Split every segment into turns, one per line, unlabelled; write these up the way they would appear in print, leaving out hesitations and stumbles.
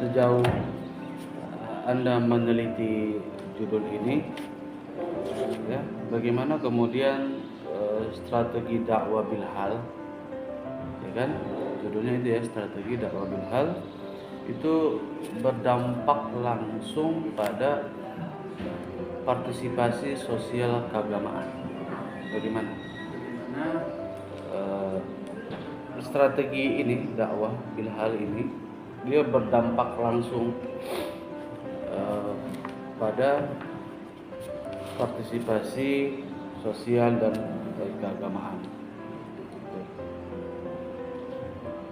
sejauh Anda meneliti judul ini, ya, bagaimana kemudian strategi dakwah bil hal, ya kan? Judulnya itu ya, strategi dakwah bil hal, itu berdampak langsung pada partisipasi sosial keagamaan. Bagaimana? Strategi ini, dakwah bil hal ini, dia berdampak langsung pada partisipasi sosial dan keagamaan.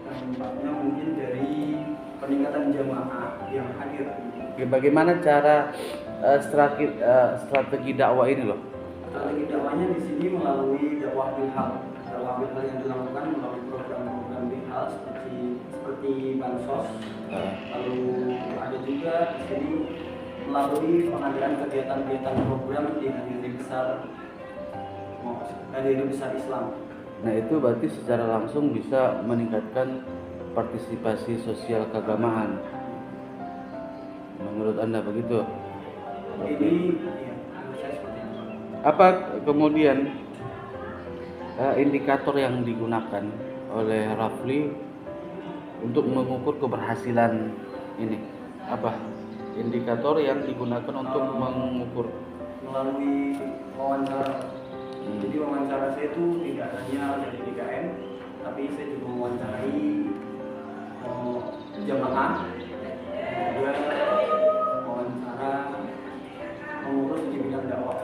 Dampaknya mungkin dari peningkatan jamaah yang hadir.
Bagaimana cara strategi dakwah ini loh?
Strategi dakwahnya di sini melalui dakwah bil hal. Dakwah bil hal yang dilakukan melalui program-program bil hal seperti bansos. Lalu ada juga di sini melalui pengadaan kegiatan-kegiatan program di hari besar Islam.
Nah, itu berarti secara langsung bisa meningkatkan partisipasi sosial keagamaan. Menurut Anda begitu?
Jadi, ya, menurut saya seperti itu.
Apa kemudian indikator yang digunakan oleh Rafli untuk mengukur keberhasilan ini? Apa indikator yang digunakan untuk mengukur?
Melalui wawancara. Jadi wawancara saya itu tidak hanya dari DKM, tapi saya juga mewawancarai jamaah, juga wawancara pengurus di bidang dakwah.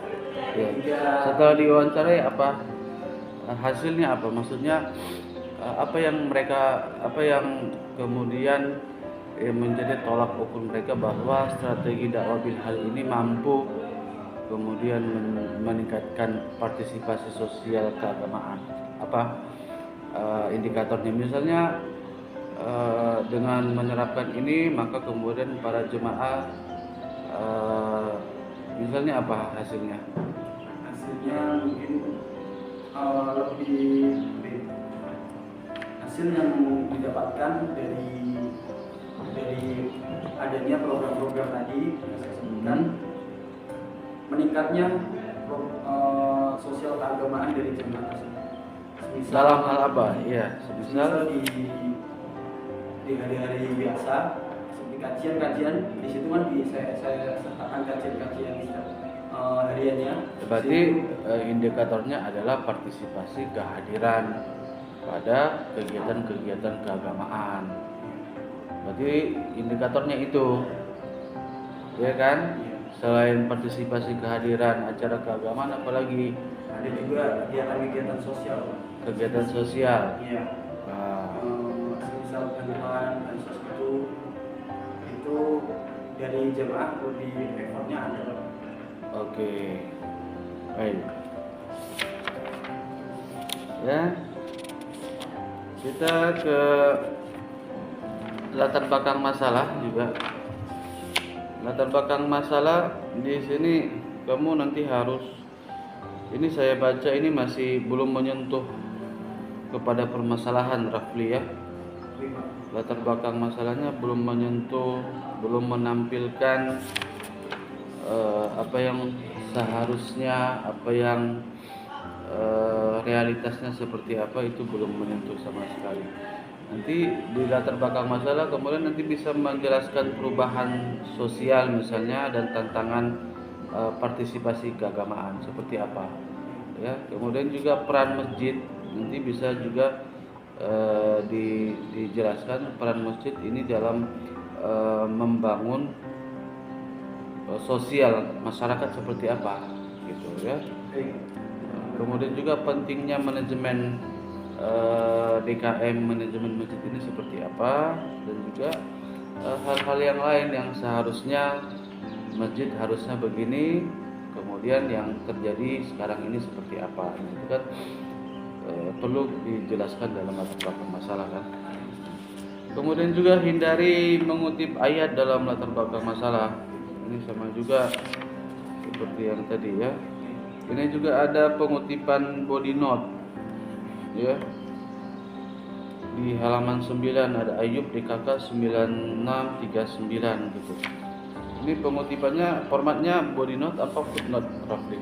Ya. Setelah diwawancarai, apa hasilnya? Apa maksudnya? Apa yang kemudian menjadi tolak ukur mereka bahwa strategi dakwah bil hal ini mampu kemudian meningkatkan partisipasi sosial keagamaan? Apa indikatornya? Misalnya dengan menerapkan ini, maka kemudian para jemaah misalnya apa hasilnya?
Hasilnya mungkin lebih hasil yang didapatkan dari adanya program-program tadi yang saya sebutkan, meningkatnya sosial keagamaan dari jemaah tersebut.
Dalam hal apa? Ya,
misal di hari-hari biasa seperti kajian-kajian, di situ kan saya sertakan kajian-kajian hariannya.
Berarti indikatornya adalah partisipasi kehadiran pada kegiatan-kegiatan keagamaan. Berarti indikatornya itu, ya kan? Selain partisipasi kehadiran acara keagamaan, apalagi
ada juga kegiatan-kegiatan sosial.
Kegiatan sosial.
Iya. Misal bantuan bansos itu dari jemaah lebih effortnya ada.
Oke. Baik. Ya. Kita ke latar belakang masalah juga. Latar belakang masalah di sini kamu nanti harus, ini saya baca ini masih belum menyentuh kepada permasalahan Rafli ya. Latar belakang masalahnya belum menyentuh, belum menampilkan apa yang seharusnya, apa yang realitasnya seperti apa, itu belum menyentuh sama sekali. Nanti di latar belakang masalah kemudian nanti bisa menjelaskan perubahan sosial misalnya dan tantangan partisipasi keagamaan seperti apa ya. Kemudian juga peran masjid nanti bisa juga dijelaskan peran masjid ini dalam membangun sosial masyarakat seperti apa gitu ya. Kemudian juga pentingnya manajemen DKM, manajemen masjid ini seperti apa, dan juga hal-hal yang lain yang seharusnya masjid harusnya begini, kemudian yang terjadi sekarang ini seperti apa. Itu kan perlu dijelaskan dalam latar belakang masalah kan. Kemudian juga hindari mengutip ayat dalam latar belakang masalah. Ini sama juga seperti yang tadi ya. Ini juga ada pengutipan body note ya. di halaman 9 ada Ayub DKK 9639 gitu. Ini pengutipannya formatnya body note apa footnote, Rafli?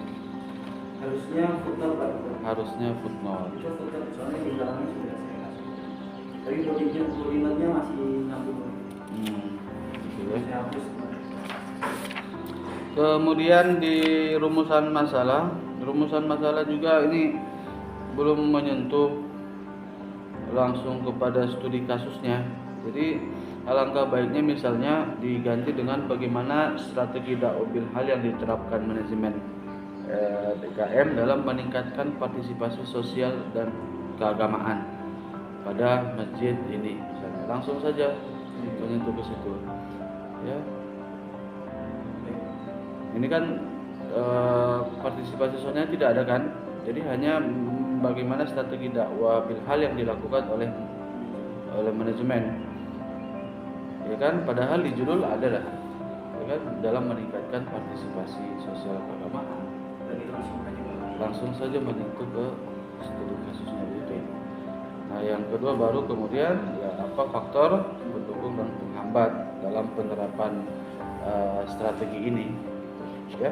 Harusnya footnote Pak.
Harusnya footnote.
Itu footnote soalnya di belakangnya sudah saya kasih. Tapi body note-nya masih nyambung.
Gitu ya.
Saya hapus.
Kemudian di rumusan masalah juga ini belum menyentuh langsung kepada studi kasusnya. Jadi alangkah baiknya misalnya diganti dengan bagaimana strategi dakwah bil hal yang diterapkan manajemen DKM dalam meningkatkan partisipasi sosial dan keagamaan pada masjid ini. Misalnya langsung saja menyentuh ke situ. Ya. Ini kan partisipasi sosialnya tidak ada kan? Jadi hanya bagaimana strategi dakwah bil hal yang dilakukan oleh manajemen. Ya kan? Padahal di judul ada lah. Ya kan? Dalam meningkatkan partisipasi sosial keagamaan.
Jadi
Langsung saja menyentuh ke studi kasusnya itu. Nah, yang kedua baru kemudian ya apa faktor pendukung dan penghambat dalam penerapan strategi ini. Ya.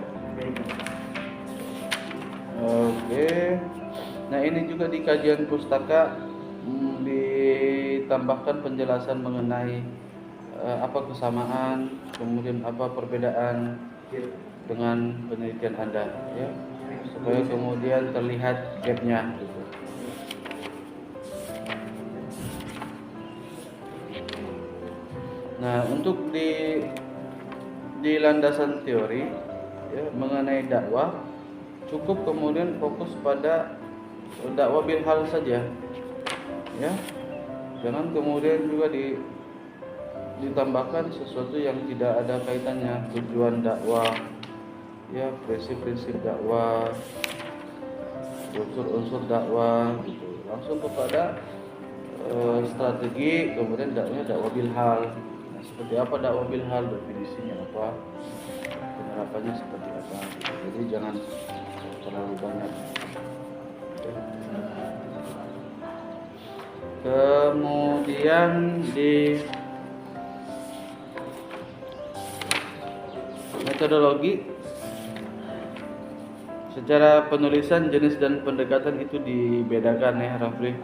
Oke. Nah, ini juga di kajian pustaka ditambahkan penjelasan mengenai apa kesamaan, kemudian apa perbedaan dengan penelitian Anda, ya, supaya kemudian terlihat gapnya gitu. Nah, untuk di landasan teori ya, mengenai dakwah cukup kemudian fokus pada dakwah bil hal saja, ya, jangan kemudian juga ditambahkan sesuatu yang tidak ada kaitannya, tujuan dakwah, ya, prinsip-prinsip dakwah, unsur-unsur dakwah gitu. Langsung kepada strategi, kemudian dakwah bil hal. Nah, seperti apa dakwah bil hal, definisinya apa, penerapannya seperti apa. Jadi jangan terlalu banyak. Kemudian di metodologi, secara penulisan jenis dan pendekatan itu dibedakan ya, Rafli.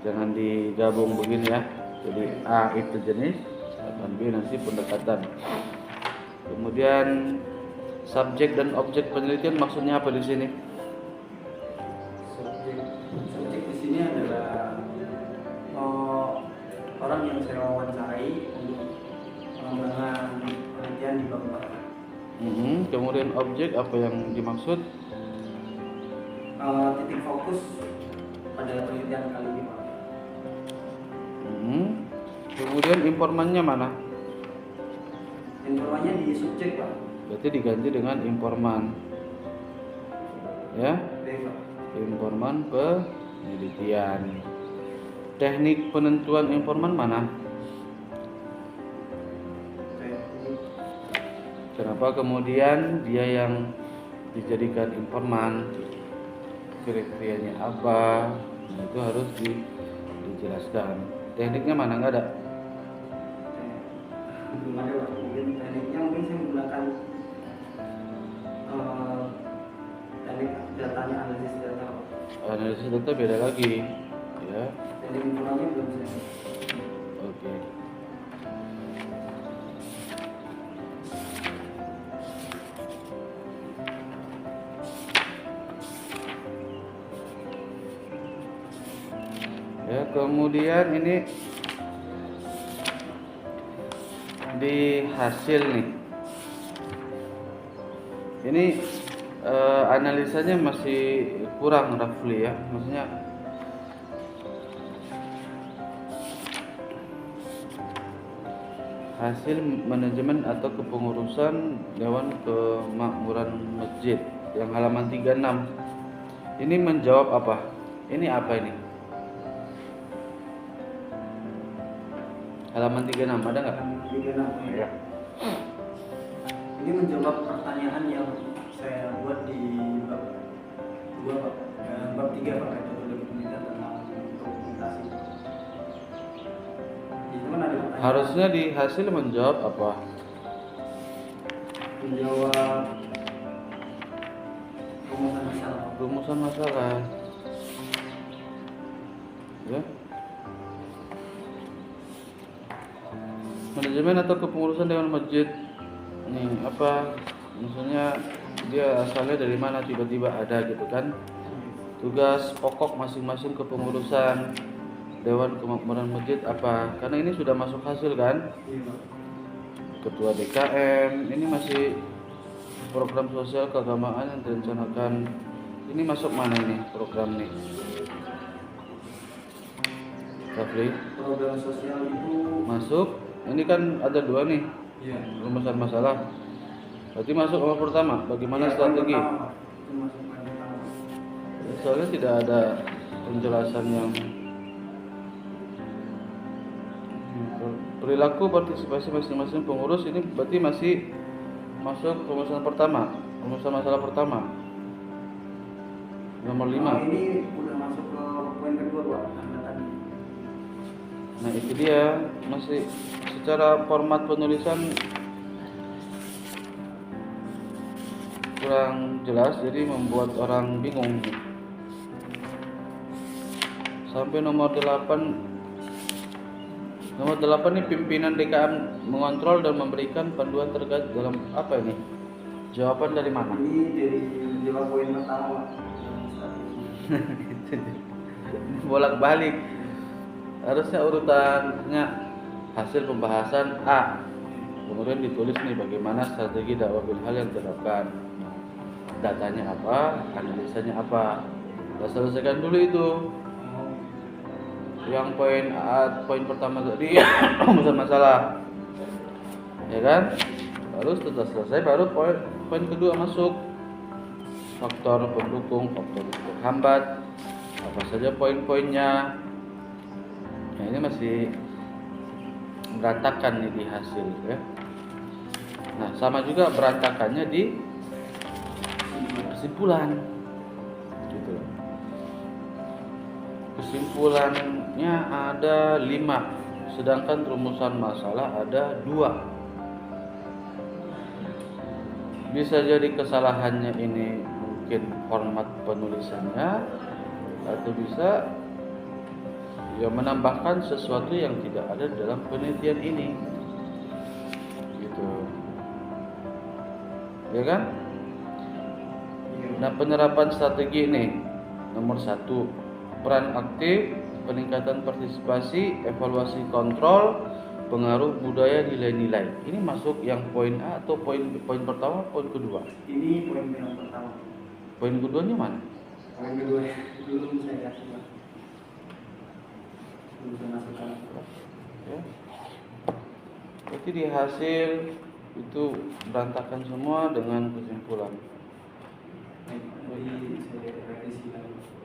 Jangan digabung begini ya. Jadi A itu jenis, dan B nanti pendekatan. Kemudian subjek dan objek penelitian maksudnya apa di sini?
Subjek di sini adalah orang yang saya wawancarai untuk pengembangan penelitian di bab 4.
Kemudian objek apa yang dimaksud?
Titik fokus pada penelitian kali ini Pak.
Kemudian informannya mana?
Informannya di subjek Pak.
Berarti diganti dengan informan, ya,
Baik Pak.
informan penelitian. Teknik penentuan informan mana? Kenapa kemudian dia yang dijadikan informan, kriterianya apa? Nah, itu harus dijelaskan. Tekniknya mana, nggak ada?
Belum ada Pak. Mungkin tekniknya mungkin saya menggunakan teknik datanya, analisis data Pak.
Analisis data beda lagi, ya.
Teknik informannya belum saya.
Oke. Ya, kemudian ini di hasil nih. Ini analisanya masih kurang, Rafli, ya. Maksudnya hasil manajemen atau kepengurusan Dewan Kemakmuran Masjid yang halaman 36. Ini menjawab apa? Ini apa ini? Halaman 36 ada nggak?
36 ya. Ini menjawab pertanyaan yang saya buat di bab 2 Pak. Bab 3 Pak, metodologi penelitian tentang dokumentasi. Itu kan ada pertanyaan.
Harusnya di hasil menjawab apa?
Menjawab rumusan masalah.
Rumusan masalah. Ya. Manajemen atau kepengurusan Dewan Masjid. Nih, apa? Maksudnya dia asalnya dari mana tiba-tiba ada gitu kan? Tugas pokok masing-masing kepengurusan Dewan Kemakmuran Masjid apa? Karena ini sudah masuk hasil kan?
Iya.
Ketua DKM, ini masih program sosial keagamaan yang direncanakan. Ini masuk mana ini program nih? Rafli?
Program sosial itu
Masuk. Ini kan ada dua nih
iya.
rumusan masalah. Berarti masuk nomor pertama. Bagaimana
Iya,
strategi?
pertama, Pak. Itu masuk poin pertama.
Soalnya tidak ada penjelasan yang perilaku partisipasi masing-masing pengurus. Ini berarti masih masuk rumusan pertama, rumusan masalah pertama. Nomor 5.
Nah, ini udah masuk ke poin kedua, Pak. Anda tadi.
Nah, itu dia, masih secara format penulisan kurang jelas, jadi membuat orang bingung. Sampai nomor 8. Nomor 8 ini pimpinan DKM mengontrol dan memberikan panduan terkait dalam apa ini? Jawaban dari mana?
Ini dari jawab poin pertama, Pak.
Bolak-balik. Harusnya urutannya hasil pembahasan A. Kemudian ditulis nih bagaimana strategi dakwah bil hal yang diterapkan. Datanya apa, analisanya apa. Kita selesaikan dulu itu. Yang poin A, poin pertama tadi rumusan masalah. Ya kan? Baru setelah selesai baru poin kedua masuk. Faktor pendukung, faktor penghambat. Apa saja poin-poinnya. Nah, ini masih berantakan nih di hasil ya. Nah, sama juga berantakannya di kesimpulan. Gitu. Kesimpulannya ada 5, sedangkan rumusan masalah ada 2. Bisa jadi kesalahannya ini mungkin format penulisannya, atau bisa ya menambahkan sesuatu yang tidak ada dalam penelitian ini, gitu, ya kan? Nah, penerapan strategi ini nomor 1, peran aktif, peningkatan partisipasi, evaluasi kontrol, pengaruh budaya, nilai-nilai. Ini masuk yang poin A atau poin pertama, poin kedua?
Ini poin yang pertama.
Poin keduanya mana?
Poin kedua belum saya kasih, Pak. Belum saya masukkan.
Ya. Berarti di hasil itu berantakan semua dengan kesimpulan.
Jadi saya revisi lagi.